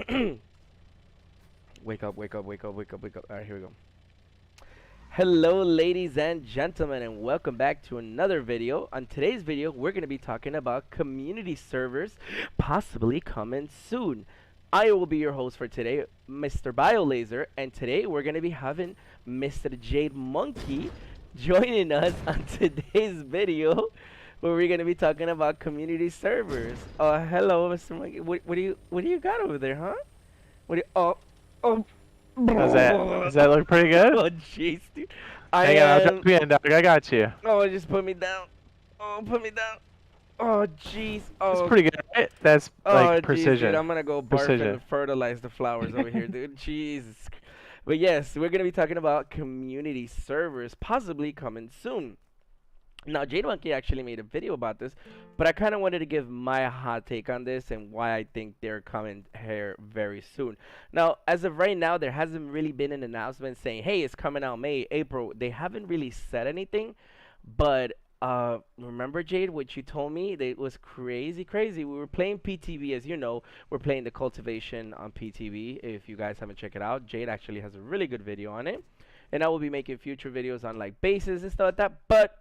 Wake up, wake up, wake up, wake up, wake up. All right, here we go. Hello, ladies and gentlemen, and welcome back to another video. On today's video, we're going to be talking about community servers possibly coming soon. I will be your host for today, Mr. BioLaser, and today we're going to be having Mr. Jade Monkey joining us on today's video, where we're going to be talking about community servers. Hello, Mr. Monkey. What do you got over there, huh? What do you, oh. Does that look pretty good? Oh, jeez, dude. Hang on, I'll jump in, dog. I got you. Oh, just put me down. Oh, put me down. Oh, jeez. That's Oh, pretty good, right? That's like jeez, precision. dude. I'm gonna go barf and fertilize the flowers over here, dude. Jesus. But yes, we're gonna be talking about community servers possibly coming soon. Now, Jade Monkey actually made a video about this, but I kind of wanted to give my hot take on this and why I think they're coming here very soon. Now, as of right now, there hasn't really been an announcement saying, hey, it's coming out May, April. They haven't really said anything, but remember, Jade, what you told me? That it was crazy, crazy. We were playing PTV, as you know. We're playing the cultivation on PTV. If you guys haven't checked it out, Jade actually has a really good video on it. And I will be making future videos on like bases and stuff like that, but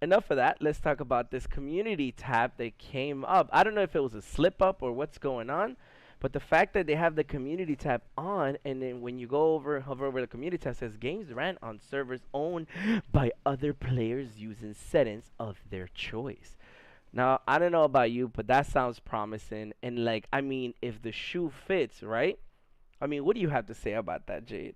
enough of that. Let's talk about this community tab that came up. I don't know if it was a slip up or what's going on, but the fact that they have the community tab on, and then when you go hover over the community tab, it says games ran on servers owned by other players using settings of their choice. Now, I don't know about you, but that sounds promising. And like, I mean, if the shoe fits, right? I mean, what do you have to say about that, Jade?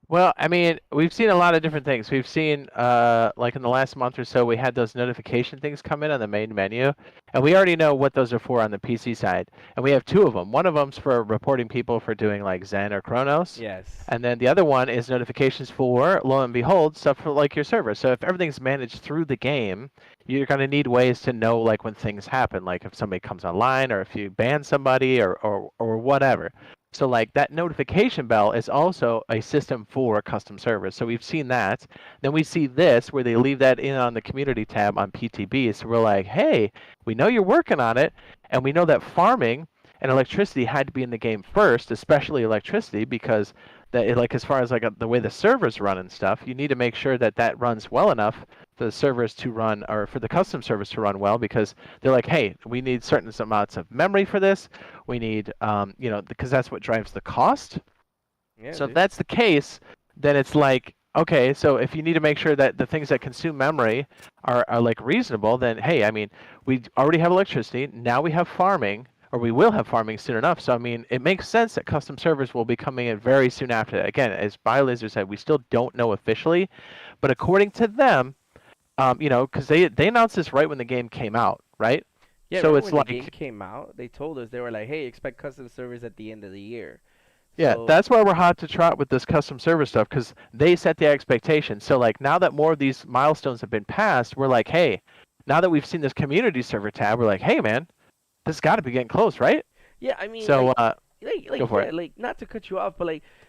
Well, I mean, we've seen a lot of different things. We've seen, like in the last month or so, we had those notification things come in on the main menu, and we already know what those are for on the PC side. And we have two of them. One of them's for reporting people for doing like Zen or Chronos, Yes. and then the other one is notifications for, lo and behold, stuff for like your server. So if everything's managed through the game, you're going to need ways to know like when things happen, like if somebody comes online or if you ban somebody or whatever. So like that notification bell is also a system for custom servers. So we've seen that. Then we see this where they leave that in on the community tab on PTB. So we're like, hey, we know you're working on it, and we know that farming and electricity had to be in the game first, especially electricity, because that like as far as like the way the servers run and stuff, you need to make sure that that runs well enough for the servers to run, or for the custom servers to run well, because they're like, hey, we need certain amounts of memory for this. We need, because that's what drives the cost. Yeah, So if dude. that's the case, then it's like, okay, so if you need to make sure that the things that consume memory are like reasonable, then hey, I mean, we already have electricity. Now we have farming, or we will have farming soon enough. So I mean, it makes sense that custom servers will be coming in very soon after that. Again, as BioLaser said, we still don't know officially, but according to them, because they announced this right when the game came out, right? Yeah, So remember it's when the game like, came out? They told us, they were like, "Hey, expect custom servers at the end of the year." yeah, So that's why we're hot to trot with this custom server stuff, because they set the expectation. So like now that more of these milestones have been passed, we're like, hey, now that we've seen this community server tab, we're like, hey man, this got to be getting close, right? yeah, I mean, So like go for yeah, it. like not to cut you off, but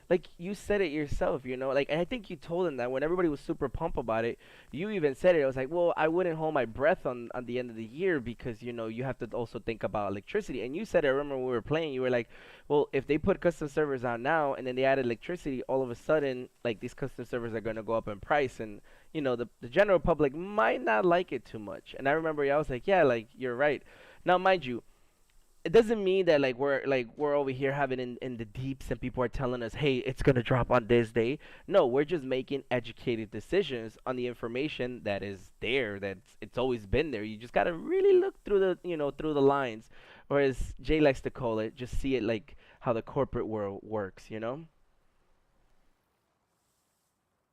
like you said it yourself, like, and I think you told them that when everybody was super pumped about it, you even said it. I was like, well, I wouldn't hold my breath on the end of the year because you have to also think about electricity. And you said it. I remember when we were playing, you were like, well, if they put custom servers out now and then they add electricity, all of a sudden, like these custom servers are gonna go up in price, and the general public might not like it too much. And I remember I was like, yeah, like you're right. Now, mind you, it doesn't mean that we're over here having in the deeps and people are telling us, hey, it's gonna drop on this day. No, we're just making educated decisions on the information that is there. That's it's always been there. You just gotta really look through through the lines, or as Jay likes to call it, just see it like how the corporate world works.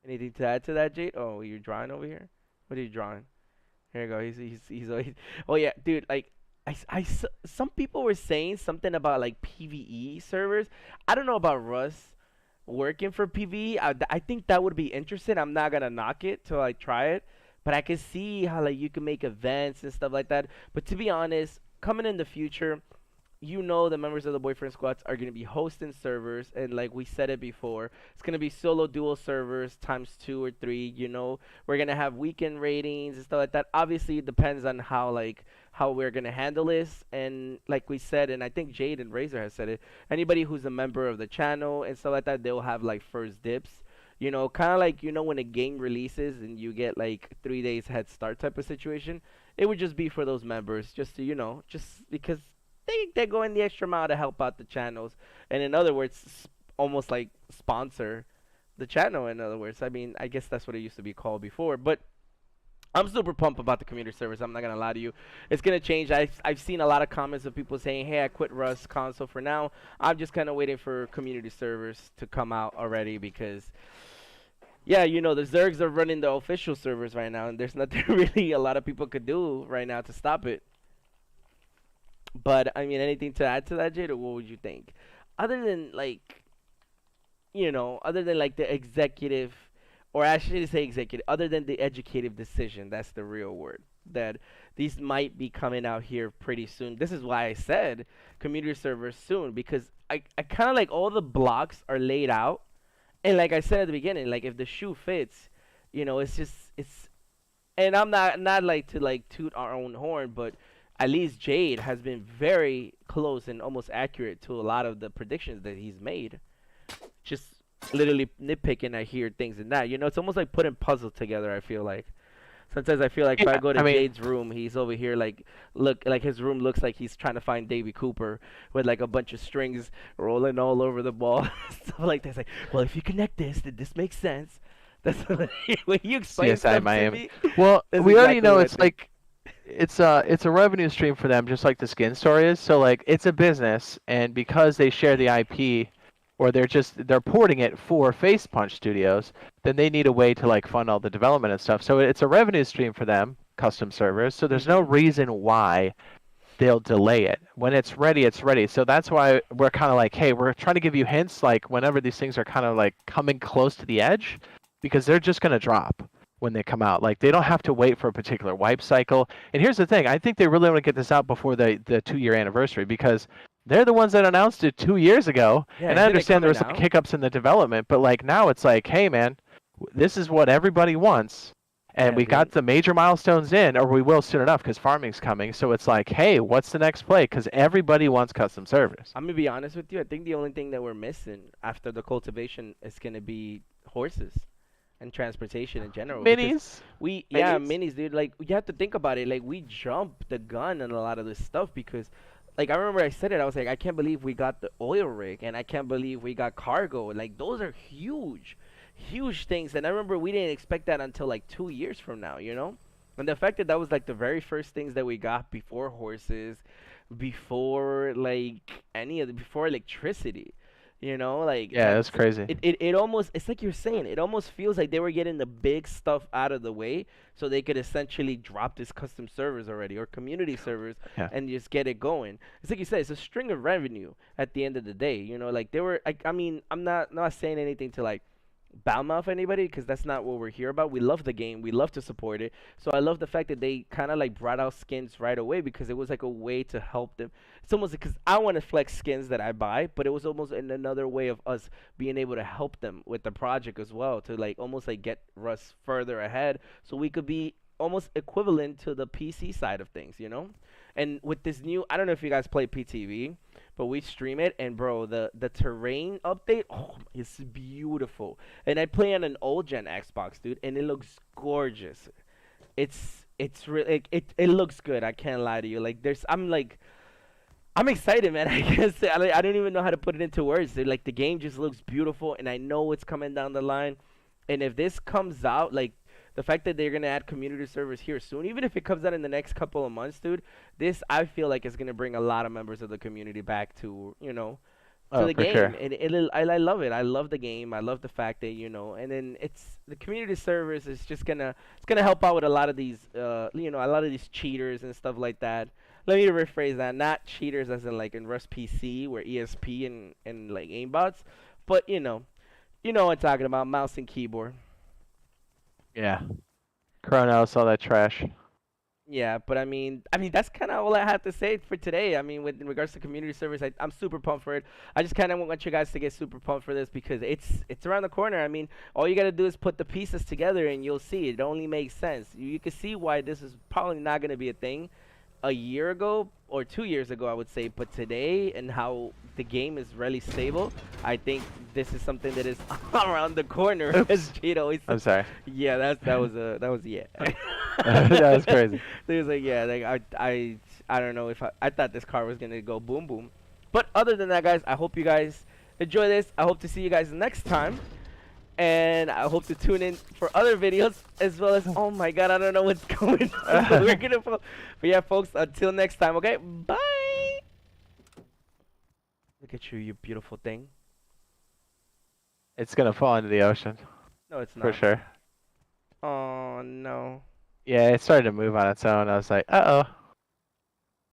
Anything to add to that, Jade? Oh, you're drawing over here. What are you drawing? Here you go. He's always. Oh yeah, dude. Like, some people were saying something about like PVE servers. I don't know about Russ working for PVE. I think that would be interesting. I'm not gonna knock it till I try it, but I can see how like you can make events and stuff like that. But to be honest, coming in the future, the members of the boyfriend squads are going to be hosting servers, and like we said it before, it's going to be solo dual servers times 2 or 3. We're going to have weekend ratings and stuff like that. Obviously it depends on how like how we're gonna handle this. And like we said, and I think Jade and Razor has said it, anybody who's a member of the channel and stuff like that, they'll have like first dips. Kind of like when a game releases and you get like 3 days head start type of situation. It would just be for those members, just to just because they're going the extra mile to help out the channels, and in other words, almost like sponsor the channel. In other words, I mean, I guess that's what it used to be called before, but I'm super pumped about the community service. I'm not gonna lie to you. It's gonna change. I've seen a lot of comments of people saying, "Hey, I quit Rust console for now. I'm just kind of waiting for community servers to come out already because, yeah, the Zergs are running the official servers right now, and there's nothing really a lot of people could do right now to stop it." But I mean, anything to add to that, Jade, or what would you think? Other than like, other than like the executive, or I should say executive, other than the educative decision, that's the real word, that these might be coming out here pretty soon. This is why I said community servers soon, because I kind of like all the blocks are laid out. And like I said at the beginning, like if the shoe fits, it's and I'm not like to like toot our own horn, but at least Jade has been very close and almost accurate to a lot of the predictions that he's made. Just literally nitpicking, I hear things in that. It's almost like putting puzzles together. I feel like sometimes I feel like if I go to Jade's room, he's over here like his room looks like he's trying to find Davy Cooper with like a bunch of strings rolling all over the ball, stuff like that. It's like, well, if you connect this, then this makes sense. That's when you explain stuff to me. Well, we already know it's like it's a revenue stream for them, just like the skin store is. So like it's a business, and because they share the IP, or they're porting it for Face Punch Studios, then they need a way to like fund all the development and stuff. So it's a revenue stream for them, custom servers. So there's no reason why they'll delay it. When it's ready, it's ready. So that's why we're kind of like, hey, we're trying to give you hints like whenever these things are kind of like coming close to the edge, because they're just going to drop when they come out. Like they don't have to wait for a particular wipe cycle. And here's the thing, I think they really want to get this out before the 2-year anniversary, because they're the ones that announced it 2 years ago. Yeah, and I understand there was like hiccups in the development, but like now it's like, hey man, this is what everybody wants. And we got the major milestones in, or we will soon enough, because farming's coming. So it's like, hey, what's the next play? Because everybody wants custom servers. I'm going to be honest with you. I think the only thing that we're missing after the cultivation is going to be horses and transportation in general. Minis. Minis, dude. Like, you have to think about it. Like, we jumped the gun on a lot of this stuff because, like, I remember I said it. I was like, I can't believe we got the oil rig, and I can't believe we got cargo. Like, those are huge things. And I remember we didn't expect that until, like, 2 years from now, And the fact that that was, like, the very first things that we got before horses, before, like, before electricity. Like, yeah, that's crazy. It almost, it's like you're saying, it almost feels like they were getting the big stuff out of the way so they could essentially drop this custom servers already, or community servers, and just get it going. It's like you said, it's a string of revenue at the end of the day. Like they were, I mean, I'm not saying anything to like badmouth anybody, because that's not what we're here about. We love the game, we love to support it. So I love the fact that they kind of like brought out skins right away, because it was like a way to help them. It's almost because I want to flex skins that I buy, but it was almost in another way of us being able to help them with the project as well, to like almost like get Russ further ahead, so we could be almost equivalent to the PC side of things, And with this new, I don't know if you guys play PTV, but we stream it, and bro, the terrain update, it's beautiful. And I play on an old gen Xbox, dude, and it looks gorgeous. It's really, it looks good. I can't lie to you. Like I'm excited, man. I guess I don't even know how to put it into words. Like the game just looks beautiful, and I know it's coming down the line. And if this comes out, like, the fact that they're going to add community servers here soon, even if it comes out in the next couple of months, dude, this, I feel like, is going to bring a lot of members of the community back to, to the game. Sure. And I love it. I love the game. I love the fact that, and then it's, the community servers is just going to, it's going to help out with a lot of these, a lot of these cheaters and stuff like that. Let me rephrase that. Not cheaters as in, like, in Rust PC, where ESP and like, aimbots, but, you know what I'm talking about, mouse and keyboard. Yeah. Chronos, all that trash. Yeah, but I mean that's kind of all I have to say for today. I mean, in regards to community service, I'm super pumped for it. I just kind of want you guys to get super pumped for this, because it's around the corner. I mean, all you got to do is put the pieces together and you'll see. It only makes sense. You can see why this is probably not going to be a thing a year ago or 2 years ago, I would say. But today and how the game is really stable, I think this is something that is around the corner. As Oops. Jade always I'm says. sorry. Yeah, that was yeah. That was crazy. He was like, yeah, like I don't know if I thought this car was gonna go boom boom. But other than that, guys, I hope you guys enjoy this. I hope to see you guys next time. And I hope to tune in for other videos as well as, oh my god, I don't know what's going on. But we're gonna, but yeah, folks, until next time, okay? Bye. Look at you, you beautiful thing. It's gonna fall into the ocean. No, it's not. For sure. Oh no. Yeah, it started to move on its own. I was like, uh-oh.